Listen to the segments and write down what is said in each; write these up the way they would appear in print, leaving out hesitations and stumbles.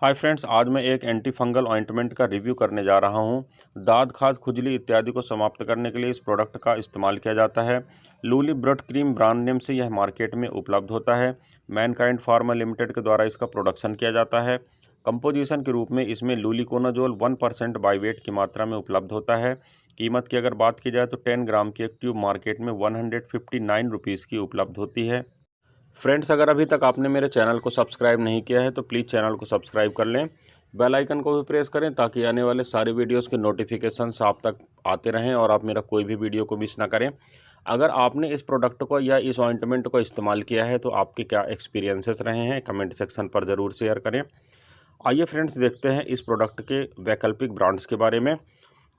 Hi friends, आज मैं एक एंटी फंगल ऑइंटमेंट का रिव्यू करने जा रहा हूं। दाद खाज खुजली इत्यादि को समाप्त करने के लिए इस प्रोडक्ट का इस्तेमाल किया जाता है। लूली ब्रड क्रीम ब्रांड नेम से यह मार्केट में उपलब्ध होता है। मैनकाइंड फार्मा लिमिटेड के द्वारा इसका प्रोडक्शन किया जाता है। कंपोजिशन के रूप में इसमें लूलिकोनाजोल 1% बाई वेट की मात्रा में उपलब्ध होता है। कीमत की अगर बात की जाए तो 10 ग्राम की एक ट्यूब मार्केट में 159 रुपीज़ की उपलब्ध होती है। फ्रेंड्स, अगर अभी तक आपने मेरे चैनल को सब्सक्राइब नहीं किया है तो प्लीज़ चैनल को सब्सक्राइब कर लें। बेल आइकन को भी प्रेस करें ताकि आने वाले सारे वीडियोस के नोटिफिकेशंस आप तक आते रहें और आप मेरा कोई भी वीडियो को मिस ना करें। अगर आपने इस प्रोडक्ट को या इस ऑइंटमेंट को इस्तेमाल किया है तो आपके क्या एक्सपीरियंसेस रहे हैं, कमेंट सेक्शन पर ज़रूर शेयर करें। आइए फ्रेंड्स, देखते हैं इस प्रोडक्ट के वैकल्पिक ब्रांड्स के बारे में।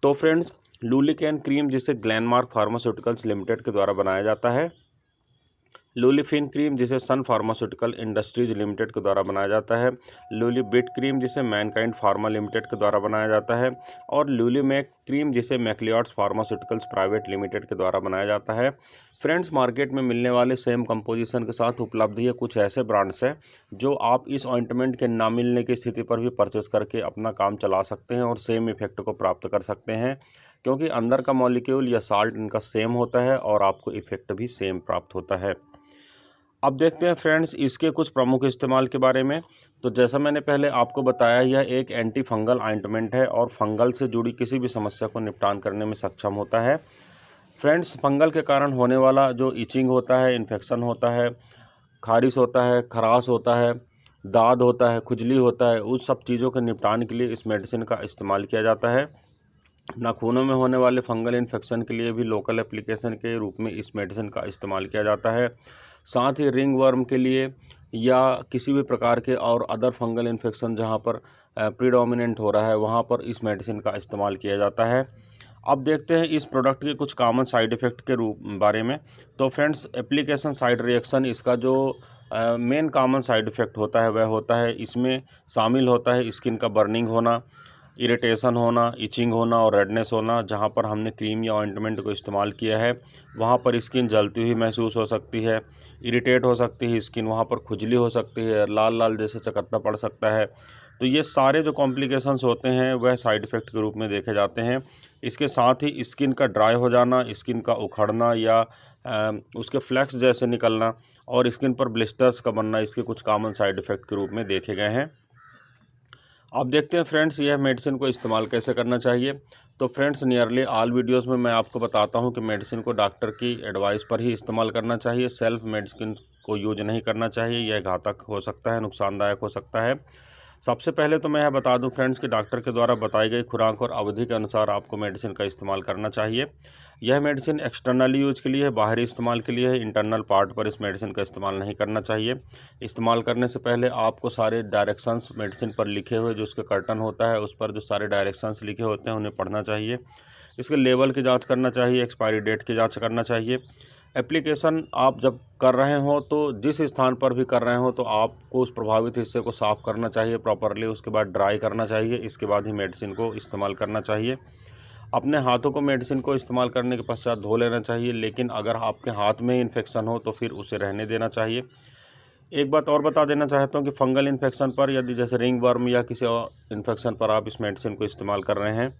तो फ्रेंड्स, लूलिकैन क्रीम जिसे ग्लेनमार्क फार्मास्यूटिकल्स लिमिटेड के द्वारा बनाया जाता है। लूलीफिन क्रीम जिसे सन फार्मास्यूटिकल इंडस्ट्रीज लिमिटेड के द्वारा बनाया जाता है। लूली बिट क्रीम जिसे मैनकाइंड फार्मा लिमिटेड के द्वारा बनाया जाता है। और लूली मैक क्रीम जिसे मैक्लियॉड्स फार्मास्यूटिकल्स प्राइवेट लिमिटेड के द्वारा बनाया जाता है। फ्रेंड्स, मार्केट में मिलने वाले सेम कंपोजिशन के साथ उपलब्ध ये कुछ ऐसे ब्रांड्स हैं जो आप इस ऑइंटमेंट के ना मिलने की स्थिति पर भी परचेस करके अपना काम चला सकते हैं और सेम इफेक्ट को प्राप्त कर सकते हैं, क्योंकि अंदर का मॉलिक्यूल या साल्ट इनका सेम होता है और आपको इफेक्ट भी सेम प्राप्त होता है। अब देखते हैं फ्रेंड्स इसके कुछ प्रमुख इस्तेमाल के बारे में। तो जैसा मैंने पहले आपको बताया, यह एक एंटी फंगल ऑइंटमेंट है और फंगल से जुड़ी किसी भी समस्या को निपटान करने में सक्षम होता है। फ्रेंड्स, फंगल के कारण होने वाला जो इचिंग होता है, इन्फेक्शन होता है, खारिश होता है, खराश होता है, दाद होता है, खुजली होता है, उस सब चीज़ों के निपटान के लिए इस मेडिसिन का इस्तेमाल किया जाता है। नाखूनों में होने वाले फंगल इन्फेक्शन के लिए भी लोकल एप्लीकेशन के रूप में इस मेडिसिन का इस्तेमाल किया जाता है। साथ ही रिंग वर्म के लिए या किसी भी प्रकार के और अदर फंगल इन्फेक्शन जहां पर प्रीडोमिनेंट हो रहा है वहां पर इस मेडिसिन का इस्तेमाल किया जाता है। अब देखते हैं इस प्रोडक्ट के कुछ कॉमन साइड इफ़ेक्ट के रूप बारे में। तो फ्रेंड्स, एप्लीकेशन साइड रिएक्शन इसका जो मेन कॉमन साइड इफ़ेक्ट होता है वह होता है, इसमें शामिल होता है स्किन का बर्निंग होना, इरिटेशन होना, इचिंग होना और रेडनेस होना। जहां पर हमने क्रीम या ऑइंटमेंट को इस्तेमाल किया है वहां पर स्किन जलती हुई महसूस हो सकती है, इरिटेट हो सकती है स्किन, वहां पर खुजली हो सकती है, लाल लाल जैसे चकत्ता पड़ सकता है। तो ये सारे जो कॉम्प्लिकेशंस होते हैं वह साइड इफ़ेक्ट के रूप में देखे जाते हैं। इसके साथ ही स्किन का ड्राई हो जाना, स्किन का उखड़ना या उसके फ्लैक्स जैसे निकलना और स्किन पर ब्लिस्टर्स का बनना, इसके कुछ कॉमन साइड इफ़ेक्ट के रूप में देखे गए हैं। अब देखते हैं फ्रेंड्स यह मेडिसिन को इस्तेमाल कैसे करना चाहिए। तो फ्रेंड्स, नियरली ऑल वीडियोस में मैं आपको बताता हूं कि मेडिसिन को डॉक्टर की एडवाइस पर ही इस्तेमाल करना चाहिए। सेल्फ मेडिसिन को यूज नहीं करना चाहिए, यह घातक हो सकता है, नुकसानदायक हो सकता है। सबसे पहले तो मैं यह बता दूं फ्रेंड्स कि डॉक्टर के द्वारा बताई गई खुराक और अवधि के अनुसार आपको मेडिसिन का इस्तेमाल करना चाहिए। यह मेडिसिन एक्सटर्नल यूज के लिए है, बाहरी इस्तेमाल के लिए है। इंटरनल पार्ट पर इस मेडिसिन का इस्तेमाल नहीं करना चाहिए। इस्तेमाल करने से पहले आपको सारे डायरेक्शंस मेडिसिन पर लिखे हुए जो उसके कर्टन होता है उस पर जो सारे डायरेक्शंस लिखे होते हैं उन्हें पढ़ना चाहिए। इसके लेवल की जाँच करना चाहिए, एक्सपायरी डेट की जाँच करना चाहिए। एप्लीकेशन आप जब कर रहे हो तो जिस स्थान पर भी कर रहे हो तो आपको उस प्रभावित हिस्से को साफ़ करना चाहिए प्रॉपरली, उसके बाद ड्राई करना चाहिए, इसके बाद ही मेडिसिन को इस्तेमाल करना चाहिए। अपने हाथों को मेडिसिन को इस्तेमाल करने के पश्चात धो लेना चाहिए, लेकिन अगर आपके हाथ में इन्फेक्शन हो तो फिर उसे रहने देना चाहिए। एक बात और बता देना चाहता हूँ कि फंगल इन्फेक्शन पर, यदि जैसे रिंग वर्म या किसी और इन्फेक्शन पर आप इस मेडिसिन को इस्तेमाल कर रहे हैं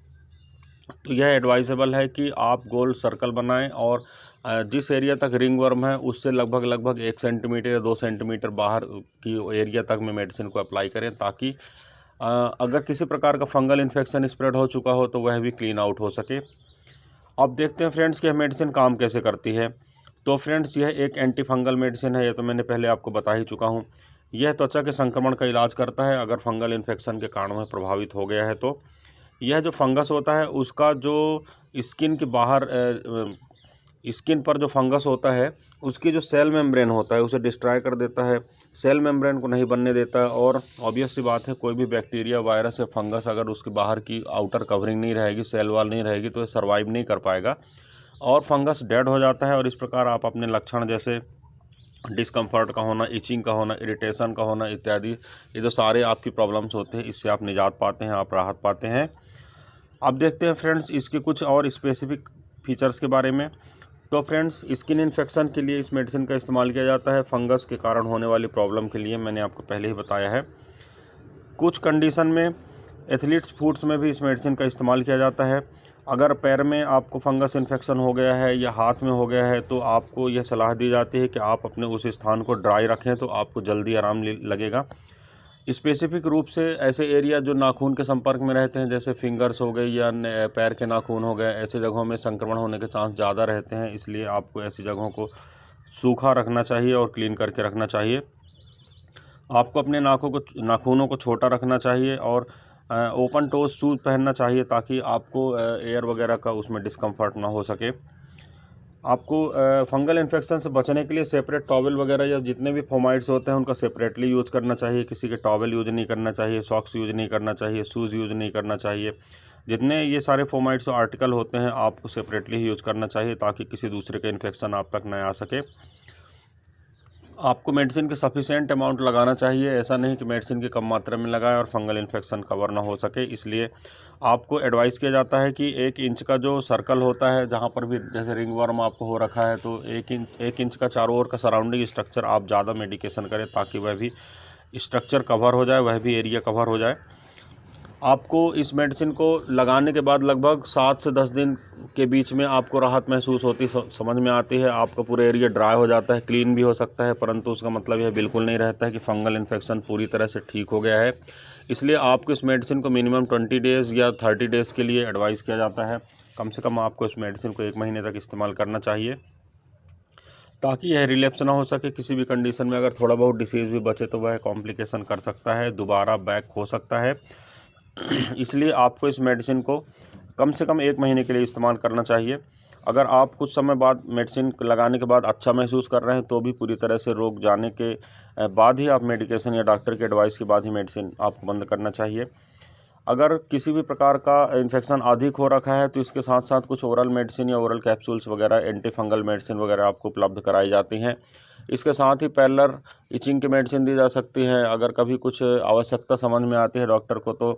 तो यह एडवाइजेबल है कि आप गोल सर्कल बनाएं और जिस एरिया तक रिंग वर्म है उससे लगभग 1 सेंटीमीटर या 2 सेंटीमीटर बाहर की एरिया तक में मेडिसिन को अप्लाई करें, ताकि अगर किसी प्रकार का फंगल इन्फेक्शन स्प्रेड हो चुका हो तो वह भी क्लीन आउट हो सके। अब देखते हैं फ्रेंड्स कि यह मेडिसिन काम कैसे करती है। तो फ्रेंड्स, यह एक एंटी फंगल मेडिसिन है, यह तो मैंने पहले आपको बता ही चुका हूँ। यह त्वचा के संक्रमण का इलाज करता है अगर फंगल इन्फेक्शन के कारण वह प्रभावित हो गया है तो। यह जो फंगस होता है उसका जो स्किन के बाहर स्किन पर जो फंगस होता है उसकी जो सेल मेम्ब्रेन होता है उसे डिस्ट्रॉय कर देता है, सेल मेम्ब्रेन को नहीं बनने देता है। और ऑब्वियस सी बात है, कोई भी बैक्टीरिया, वायरस या फंगस अगर उसके बाहर की आउटर कवरिंग नहीं रहेगी, सेल वॉल नहीं रहेगी, तो ये सर्वाइव नहीं कर पाएगा और फंगस डेड हो जाता है। और इस प्रकार आप अपने लक्षण जैसे डिस्कम्फर्ट का होना, इचिंग का होना, इरिटेशन का होना इत्यादि, ये जो सारे आपकी प्रॉब्लम्स होते हैं इससे आप निजात पाते हैं, आप राहत पाते हैं। अब देखते हैं फ्रेंड्स इसके कुछ और स्पेसिफिक फीचर्स के बारे में। तो फ्रेंड्स, स्किन इन्फेक्शन के लिए इस मेडिसिन का इस्तेमाल किया जाता है। फंगस के कारण होने वाली प्रॉब्लम के लिए मैंने आपको पहले ही बताया है। कुछ कंडीशन में एथलीट्स फूड्स में भी इस मेडिसिन का इस्तेमाल किया जाता है। अगर पैर में आपको फंगस इन्फेक्शन हो गया है या हाथ में हो गया है तो आपको यह सलाह दी जाती है कि आप अपने उस स्थान को ड्राई रखें, तो आपको जल्दी आराम लगेगा। स्पेसिफिक रूप से ऐसे एरिया जो नाखून के संपर्क में रहते हैं, जैसे फिंगर्स हो गए या पैर के नाखून हो गए, ऐसे जगहों में संक्रमण होने के चांस ज़्यादा रहते हैं, इसलिए आपको ऐसी जगहों को सूखा रखना चाहिए और क्लीन करके रखना चाहिए। आपको अपने नाखूनों को छोटा रखना चाहिए और ओपन टोज शूज़ पहनना चाहिए ताकि आपको एयर वगैरह का उसमें डिस्कम्फर्ट ना हो सके। आपको फंगल इन्फेक्शन से बचने के लिए सेपरेट टॉवल वगैरह या जितने भी फोमाइड्स होते हैं उनका सेपरेटली यूज़ करना चाहिए। किसी के टॉवल यूज़ नहीं करना चाहिए, सॉक्स यूज़ नहीं करना चाहिए, शूज़ यूज़ नहीं करना चाहिए। जितने ये सारे फोमाइड्स आर्टिकल होते हैं आपको सेपरेटली ही यूज़ करना चाहिए ताकि किसी दूसरे का इन्फेक्शन आप तक न आ सके। आपको मेडिसिन के सफिशिएंट अमाउंट लगाना चाहिए, ऐसा नहीं कि मेडिसिन की कम मात्रा में लगाएं और फंगल इन्फेक्शन कवर ना हो सके। इसलिए आपको एडवाइस किया जाता है कि 1 इंच का जो सर्कल होता है, जहां पर भी जैसे रिंग वर्म आपको हो रखा है, तो 1 इंच का चारों ओर का सराउंडिंग स्ट्रक्चर आप ज़्यादा मेडिकेशन करें ताकि वह भी स्ट्रक्चर कवर हो जाए, वह भी एरिया कवर हो जाए। आपको इस मेडिसिन को लगाने के बाद लगभग 7 से 10 दिन के बीच में आपको राहत महसूस होती, समझ में आती है। आपका पूरा एरिया ड्राई हो जाता है, क्लीन भी हो सकता है, परंतु उसका मतलब यह बिल्कुल नहीं रहता है कि फंगल इन्फेक्शन पूरी तरह से ठीक हो गया है। इसलिए आपको इस मेडिसिन को मिनिमम 20 डेज़ या 30 डेज़ के लिए एडवाइस किया जाता है। कम से कम आपको इस मेडिसिन को 1 महीने तक इस्तेमाल करना चाहिए ताकि यह रिलैप्स ना हो सके। किसी भी कंडीशन में अगर थोड़ा बहुत डिसीज़ भी बचे तो वह कॉम्प्लिकेशन कर सकता है, दोबारा बैक हो सकता है। इसलिए आपको इस मेडिसिन को कम से कम 1 महीने के लिए इस्तेमाल करना चाहिए। अगर आप कुछ समय बाद मेडिसिन लगाने के बाद अच्छा महसूस कर रहे हैं तो भी पूरी तरह से रोग जाने के बाद ही आप मेडिकेशन या डॉक्टर की एडवाइस के बाद ही मेडिसिन आपको बंद करना चाहिए। अगर किसी भी प्रकार का इन्फेक्शन अधिक हो रखा है तो इसके साथ साथ कुछ ओरल मेडिसिन या ओरल कैप्सूल्स वगैरह, एंटी फंगल मेडिसिन वगैरह आपको उपलब्ध कराई जाती हैं। इसके साथ ही पैरेलल इचिंग की मेडिसिन दी जा सकती है अगर कभी कुछ आवश्यकता समझ में आती है डॉक्टर को। तो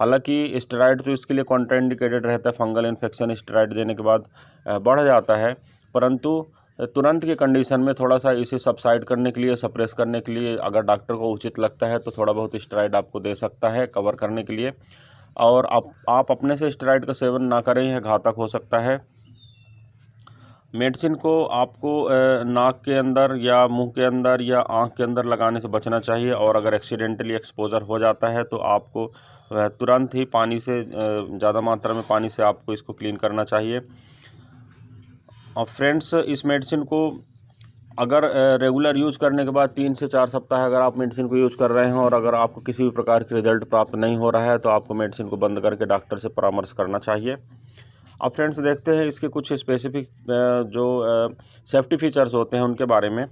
हालांकि स्टेरॉइड तो इसके लिए कॉन्ट्राइंडिकेटेड रहता है, फंगल इन्फेक्शन स्टेरॉइड देने के बाद बढ़ जाता है, परंतु तुरंत की कंडीशन में थोड़ा सा इसे सबसाइड करने के लिए, सप्रेस करने के लिए अगर डॉक्टर को उचित लगता है तो थोड़ा बहुत स्टेरॉइड आपको दे सकता है कवर करने के लिए। और आप अपने से स्टेरॉइड का सेवन ना करें, यह घातक हो सकता है। मेडिसिन को आपको नाक के अंदर या मुंह के अंदर या आंख के अंदर लगाने से बचना चाहिए और अगर एक्सीडेंटली एक्सपोजर हो जाता है तो आपको तुरंत ही पानी से, ज़्यादा मात्रा में पानी से आपको इसको क्लीन करना चाहिए। और फ्रेंड्स, इस मेडिसिन को अगर रेगुलर यूज़ करने के बाद 3 से 4 सप्ताह अगर आप मेडिसिन को यूज़ कर रहे हैं और अगर आपको किसी भी प्रकार के रिजल्ट प्राप्त नहीं हो रहा है तो आपको मेडिसिन को बंद करके डॉक्टर से परामर्श करना चाहिए। अब फ्रेंड्स देखते हैं इसके कुछ स्पेसिफिक जो सेफ्टी फीचर्स होते हैं उनके बारे में।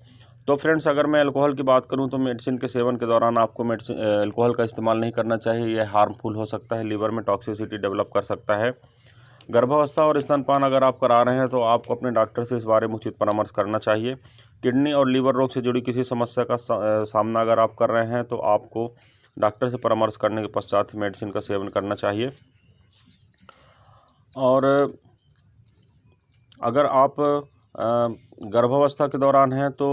तो फ्रेंड्स, अगर मैं अल्कोहल की बात करूं तो मेडिसिन के सेवन के दौरान आपको अल्कोहल का इस्तेमाल नहीं करना चाहिए। यह हार्मफुल हो सकता है, लीवर में टॉक्सिसिटी डेवलप कर सकता है। गर्भावस्था और स्तनपान अगर आप करा रहे हैं तो आपको अपने डॉक्टर से इस बारे में उचित परामर्श करना चाहिए। किडनी और लीवर रोग से जुड़ी किसी समस्या का सामना अगर आप कर रहे हैं तो आपको डॉक्टर से परामर्श करने के पश्चात ही मेडिसिन का सेवन करना चाहिए। और अगर आप गर्भावस्था के दौरान हैं तो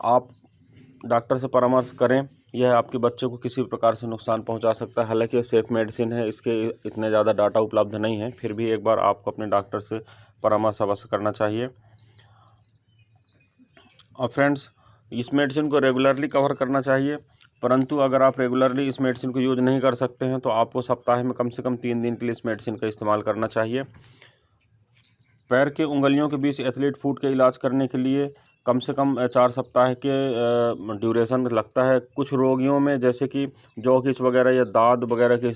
आप डॉक्टर से परामर्श करें। यह आपके बच्चे को किसी भी प्रकार से नुकसान पहुंचा सकता है। हालांकि ये सेफ मेडिसिन है, इसके इतने ज़्यादा डाटा उपलब्ध नहीं है, फिर भी एक बार आपको अपने डॉक्टर से परामर्श अवश्य करना चाहिए। और फ्रेंड्स, इस मेडिसिन को रेगुलरली कवर करना चाहिए, परंतु अगर आप रेगुलरली इस मेडिसिन को यूज़ नहीं कर सकते हैं तो आपको सप्ताह में कम से कम 3 दिन के लिए इस मेडिसिन का इस्तेमाल करना चाहिए। पैर के उंगलियों के बीच एथलीट फुट के इलाज करने के लिए कम से कम 4 सप्ताह के ड्यूरेशन लगता है। कुछ रोगियों में जैसे कि जॉ किच वगैरह या दाद वगैरह के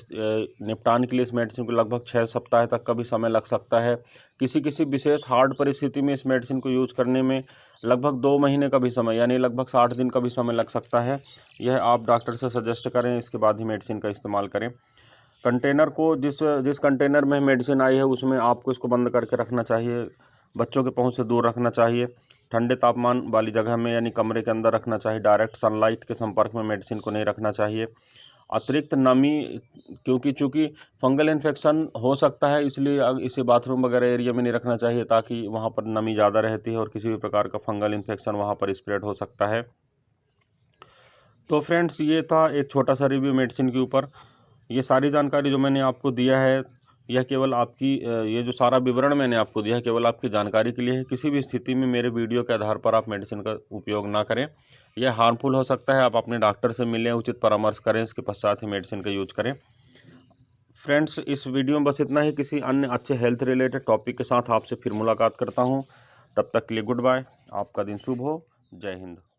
निपटान के लिए इस मेडिसिन को लगभग 6 सप्ताह तक का भी समय लग सकता है। किसी विशेष हार्ड परिस्थिति में इस मेडिसिन को यूज़ करने में लगभग 2 महीने का भी समय, यानी लगभग 60 दिन का भी समय लग सकता है। यह आप डॉक्टर से सजेस्ट करें, इसके बाद ही मेडिसिन का इस्तेमाल करें। कंटेनर को जिस कंटेनर में मेडिसिन आई है उसमें आपको इसको बंद करके रखना चाहिए। बच्चों के पहुंच से दूर रखना चाहिए। ठंडे तापमान वाली जगह में यानी कमरे के अंदर रखना चाहिए। डायरेक्ट सनलाइट के संपर्क में मेडिसिन को नहीं रखना चाहिए। अतिरिक्त नमी, क्योंकि चूँकि फंगल इन्फेक्शन हो सकता है इसलिए इसे बाथरूम वगैरह एरिया में नहीं रखना चाहिए ताकि वहाँ पर नमी ज़्यादा रहती है और किसी भी प्रकार का फंगल इन्फेक्शन वहाँ पर स्प्रेड हो सकता है। तो फ्रेंड्स, ये था एक छोटा सा रिव्यू मेडिसिन के ऊपर। ये सारी जानकारी जो मैंने आपको दिया है, यह केवल आपकी ये जो सारा विवरण मैंने आपको दिया है केवल आपकी जानकारी के लिए है। किसी भी स्थिति में मेरे वीडियो के आधार पर आप मेडिसिन का उपयोग ना करें, यह हार्मफुल हो सकता है। आप अपने डॉक्टर से मिलें, उचित परामर्श करें, इसके पश्चात ही मेडिसिन का यूज करें। फ्रेंड्स, इस वीडियो में बस इतना ही। किसी अन्य अच्छे हेल्थ रिलेटेड टॉपिक के साथ आपसे फिर मुलाकात करता हूँ। तब तक के लिए गुड बाय। आपका दिन शुभ हो। जय हिंद।